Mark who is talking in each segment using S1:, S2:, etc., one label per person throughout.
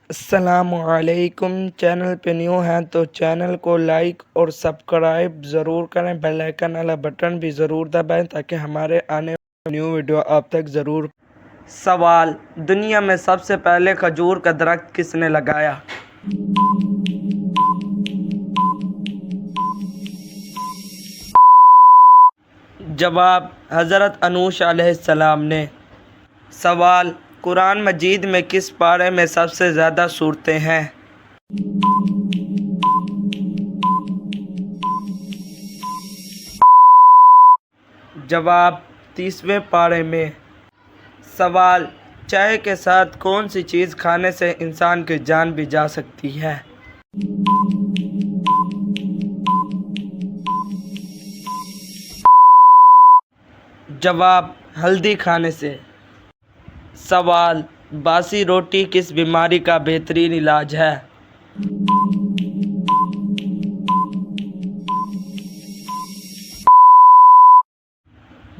S1: السلام علیکم۔ چینل پہ نیو ہیں تو چینل کو لائک اور سبسکرائب ضرور کریں، بیل آئیکن والا بٹن بھی ضرور دبائیں تاکہ ہمارے آنے والی نیو ویڈیو آپ تک ضرور۔ سوال: دنیا میں سب سے پہلے کھجور کا درخت کس نے لگایا؟ جواب: حضرت انوش علیہ السلام نے۔ سوال: قرآن مجید میں کس پارے میں سب سے زیادہ سورتیں ہیں؟ جواب: 30ویں پارے میں۔ سوال: چائے کے ساتھ کون سی چیز کھانے سے انسان کی جان بھی جا سکتی ہے؟ جواب: ہلدی کھانے سے۔ سوال: باسی روٹی کس بیماری کا بہترین علاج ہے؟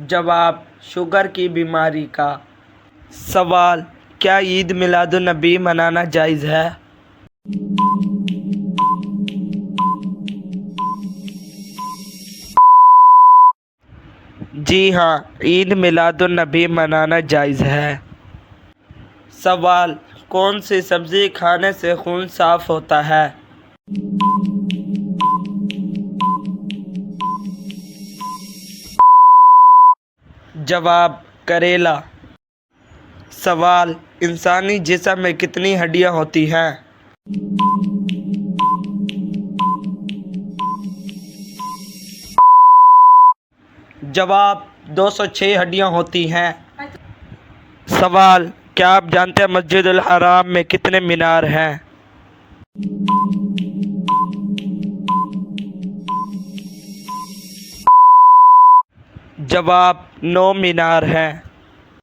S1: جواب: شوگر کی بیماری کا۔ سوال: کیا عید میلاد النبی منانا جائز ہے؟ جی ہاں، عید میلاد النبی منانا جائز ہے۔ سوال: کون سی سبزی کھانے سے خون صاف ہوتا ہے؟ جواب: کریلا۔ سوال: انسانی جسم میں کتنی ہڈیاں ہوتی ہیں؟ جواب: 206 ہڈیاں ہوتی ہیں۔ سوال: کیا آپ جانتے ہیں مسجد الحرام میں کتنے مینار ہیں؟ جواب: 9 مینار ہیں۔